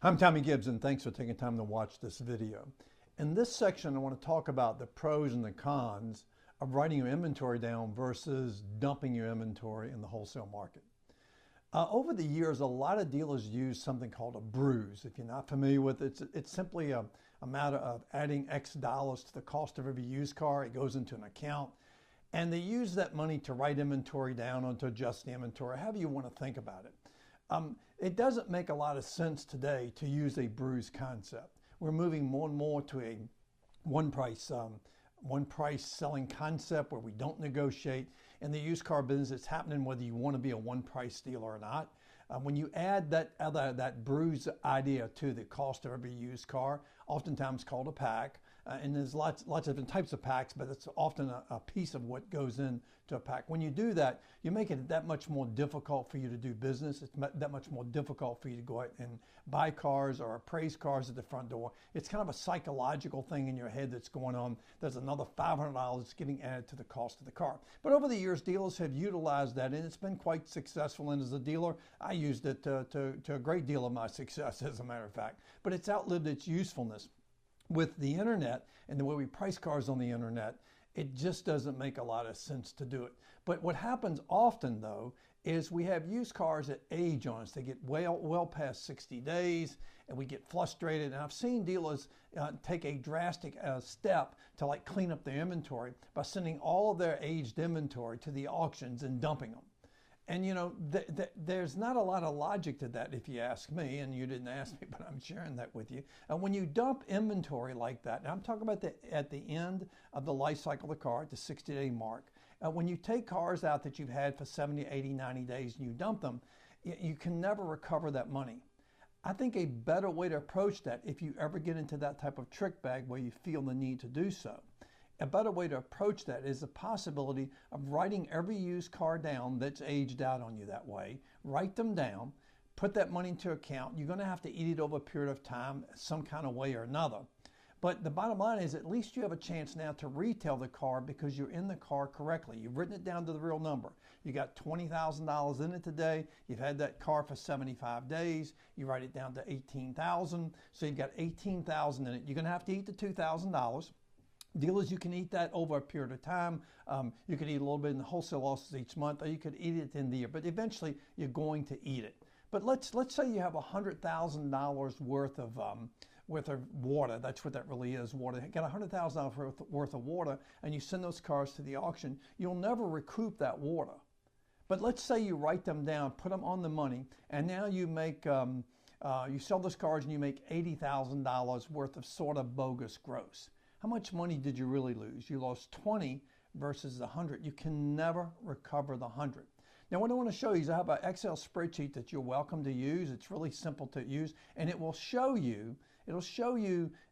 I'm Tommy Gibbs, and thanks for taking time to watch this video. In this section, I want to talk about the pros and the cons of writing your inventory down versus dumping your inventory in the wholesale market. Over the years, a lot of dealers use something called a bruise. If you're not familiar with it, it's simply a matter of adding X dollars to the cost of every used car. It goes into an account, and they use that money to write inventory down or to adjust the inventory, however you want to think about it. It doesn't make a lot of sense today to use a bruise concept. We're moving more and more to a one price selling concept where we don't negotiate. In the used car business, it's happening whether you want to be a one price dealer or not. When you add that bruise idea to the cost of every used car, oftentimes called a pack, and there's lots of different types of packs, but it's often a piece of what goes into a pack. When you do that, you make it that much more difficult for you to do business. It's that much more difficult for you to go out and buy cars or appraise cars at the front door. It's kind of a psychological thing in your head that's going on. There's another $500 getting added to the cost of the car. But over the years, dealers have utilized that, and it's been quite successful. And as a dealer, I used it to a great deal of my success, as a matter of fact. But it's outlived its usefulness. With the internet and the way we price cars on the internet, it just doesn't make a lot of sense to do it. But what happens often, though, is we have used cars that age on us. They get well past 60 days, and we get frustrated. And I've seen dealers take a drastic step to like clean up their inventory by sending all of their aged inventory to the auctions and dumping them. And you know, there's not a lot of logic to that, if you ask me, and you didn't ask me, but I'm sharing that with you. And when you dump inventory like that, and I'm talking about at the end of the life cycle of the car, at the 60-day mark, when you take cars out that you've had for 70, 80, 90 days and you dump them, you can never recover that money. I think a better way to approach that, if you ever get into that type of trick bag where you feel the need to do so, a better way to approach that is the possibility of writing every used car down that's aged out on you that way. Write them down, put that money into account. You're going to have to eat it over a period of time, some kind of way or another. But the bottom line is at least you have a chance now to retail the car because you're in the car correctly. You've written it down to the real number. You got $20,000 in it today. You've had that car for 75 days. You write it down to $18,000. So you've got $18,000 in it. You're going to have to eat the $2,000. Dealers, you can eat that over a period of time. You could eat a little bit in the wholesale losses each month, or you could eat it in the year. But eventually, you're going to eat it. But let's say you have $100,000 worth of water. That's what that really is, water. You got $100,000 worth of water, and you send those cars to the auction. You'll never recoup that water. But let's say you write them down, put them on the money, and now you make you sell those cars and you make $80,000 worth of sort of bogus gross. How much money did you really lose? You lost 20 versus the 100. You can never recover the 100. Now, what I want to show you is I have an Excel spreadsheet that you're welcome to use. It's really simple to use, and it'll show you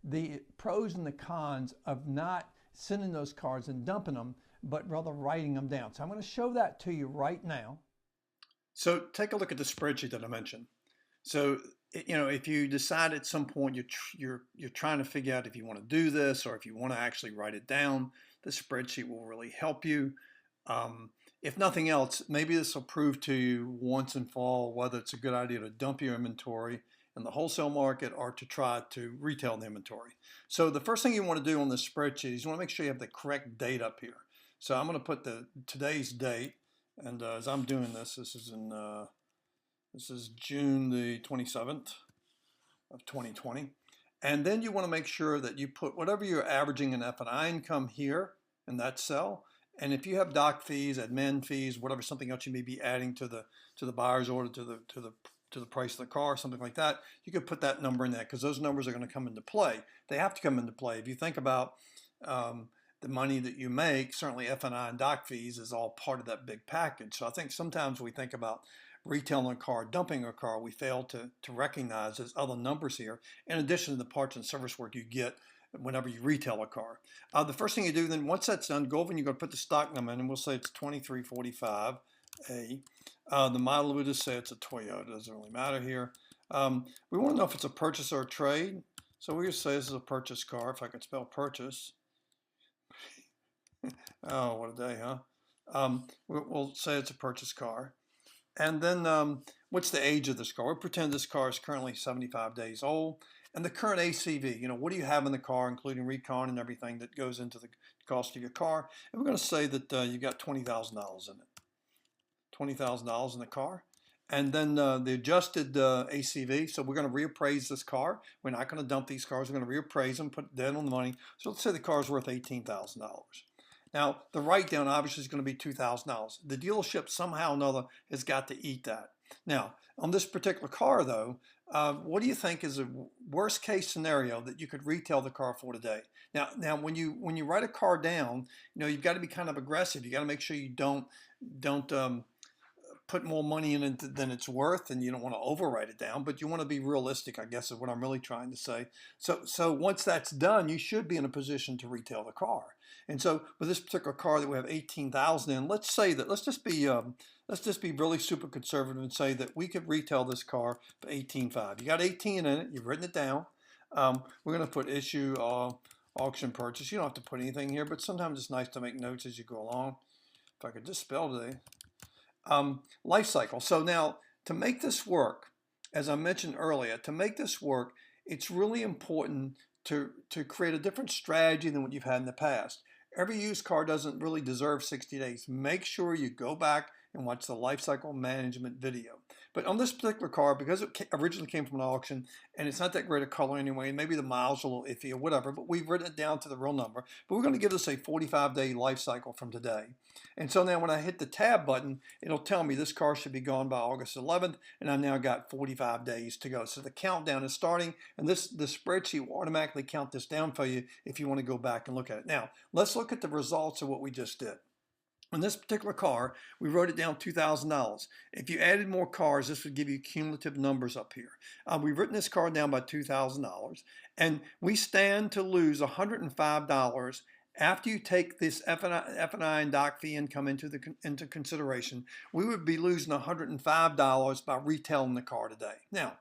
the pros and the cons of not sending those cars and dumping them, but rather writing them down. So I'm going to show that to you right now. So take a look at the spreadsheet that I mentioned. So, you know, if you decide at some point you're trying to figure out if you want to do this or if you want to actually write it down, the spreadsheet will really help you. If nothing else, maybe this will prove to you once and for all whether it's a good idea to dump your inventory in the wholesale market or to try to retail the inventory. So the first thing you want to do on this spreadsheet is you want to make sure you have the correct date up here. So I'm going to put today's date, and as I'm doing this, this is June the 27th of 2020. And then you want to make sure that you put whatever you're averaging in F&I income here in that cell. And if you have doc fees, admin fees, whatever, something else you may be adding to the buyer's order, to the price of the car, something like that, you could put that number in there because those numbers are going to come into play. They have to come into play. If you think about the money that you make, certainly F&I and doc fees is all part of that big package. So I think sometimes we think about retailing a car, dumping a car, we fail to recognize there's other numbers here, in addition to the parts and service work you get whenever you retail a car. The first thing you do then, once that's done, go over and you're going to put the stock number in, and we'll say it's 2345A. The model, we'll just say it's a Toyota. It doesn't really matter here. We want to know if it's a purchase or a trade. So we just say this is a purchase car, if I can spell purchase. Oh, what a day, huh? We'll say it's a purchase car. And then what's the age of this car? We pretend this car is currently 75 days old. And the current ACV, what do you have in the car, including recon and everything that goes into the cost of your car? And we're going to say that you've got $20,000 in it. $20,000 in the car. And then the adjusted ACV, so we're going to reappraise this car. We're not going to dump these cars. We're going to reappraise them, put dead on the money. So let's say the car is worth $18,000. Now, the write-down obviously is going to be $2,000. The dealership somehow or another has got to eat that. Now, on this particular car, though, what do you think is a worst-case scenario that you could retail the car for today? Now, when you write a car down, you've got to be kind of aggressive. You got to make sure you don't put more money in it than it's worth, and you don't want to overwrite it down, but you want to be realistic, I guess is what I'm really trying to say. So once that's done, you should be in a position to retail the car. And so with this particular car that we have 18,000 in, let's just be really super conservative and say that we could retail this car for 18.5. You got 18 in it, you've written it down. We're going to put issue auction purchase. You don't have to put anything here, but sometimes it's nice to make notes as you go along. If I could just spell today. Life cycle. So now to make this work, as I mentioned earlier, to make this work, it's really important to create a different strategy than what you've had in the past. Every used car doesn't really deserve 60 days. Make sure you go back and watch the life cycle management video. But on this particular car, because it originally came from an auction and it's not that great a color anyway, maybe the miles are a little iffy or whatever, but we've written it down to the real number. But we're going to give this a 45-day life cycle from today. And so now when I hit the tab button, it'll tell me this car should be gone by August 11th, and I've now got 45 days to go. So the countdown is starting, and the spreadsheet will automatically count this down for you if you want to go back and look at it. Now, let's look at the results of what we just did. On this particular car, we wrote it down $2,000. If you added more cars, this would give you cumulative numbers up here. We've written this car down by $2,000, and we stand to lose $105 after you take this F&I and doc fee income into consideration. We would be losing $105 by retailing the car today. Now,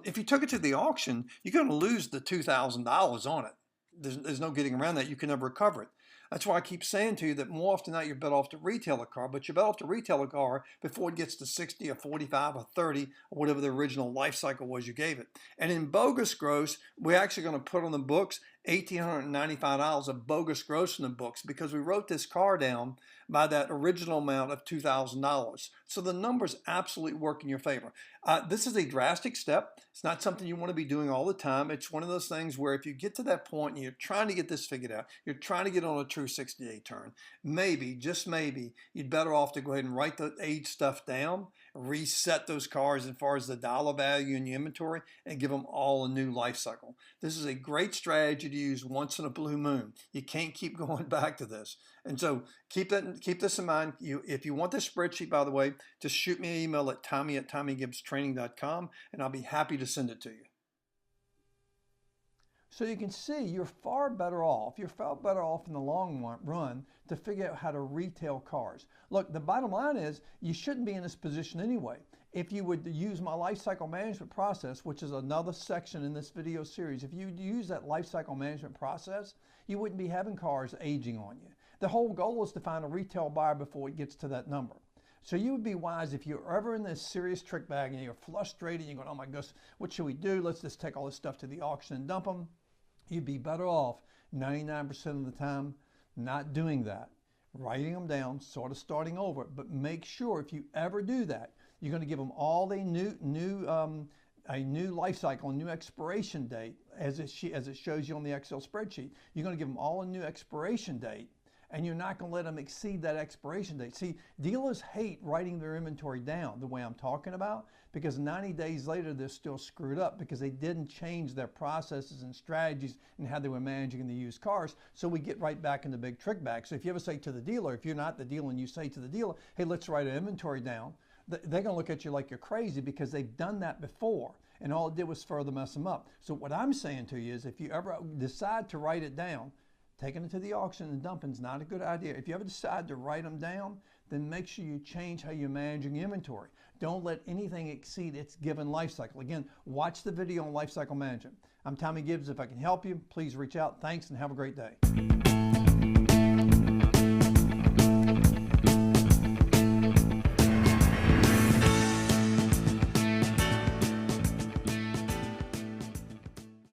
if you took it to the auction, you're going to lose the $2,000 on it. There's no getting around that. You can never recover it. That's why I keep saying to you that more often than not, you're better off to retail a car, but you're better off to retail a car before it gets to 60 or 45 or 30 or whatever the original life cycle was you gave it. And in bogus gross, we're actually going to put on the books $1,895 of bogus gross in the books because we wrote this car down by that original amount of $2,000. So the numbers absolutely work in your favor. This is a drastic step. It's not something you want to be doing all the time. It's one of those things where if you get to that point and you're trying to get this figured out, you're trying to get on a true 60-day turn, maybe, just maybe, you'd better off to go ahead and write the age stuff down, reset those cars as far as the dollar value in your inventory, and give them all a new life cycle. This is a great strategy to use once in a blue moon. You can't keep going back to this. And so keep this in mind. If you want this spreadsheet, by the way, just shoot me an email at tommy@tommygibbstraining.com, and I'll be happy to send it to you. So you can see you're far better off. You're far better off in the long run to figure out how to retail cars. Look, the bottom line is you shouldn't be in this position anyway. If you would use my life cycle management process, which is another section in this video series, if you use that life cycle management process, you wouldn't be having cars aging on you. The whole goal is to find a retail buyer before it gets to that number. So you would be wise if you're ever in this serious trick bag and you're frustrated and you're going, oh my gosh, what should we do? Let's just take all this stuff to the auction and dump them. You'd be better off 99% of the time not doing that, writing them down, sort of starting over. But make sure if you ever do that, you're going to give them all a new life cycle, a new expiration date, as it shows you on the Excel spreadsheet. You're going to give them all a new expiration date, and you're not going to let them exceed that expiration date. See, dealers hate writing their inventory down the way I'm talking about, because 90 days later they're still screwed up because they didn't change their processes and strategies and how they were managing the used cars. So we get right back in the big trick bag. So if you ever say to the dealer, if you're not the dealer and you say to the dealer, hey, let's write an inventory down, they're going to look at you like you're crazy because they've done that before, and all it did was further mess them up. So what I'm saying to you is if you ever decide to write it down, taking it to the auction and dumping is not a good idea. If you ever decide to write them down, then make sure you change how you're managing inventory. Don't let anything exceed its given life cycle. Again, watch the video on life cycle management. I'm Tommy Gibbs. If I can help you, please reach out. Thanks and have a great day.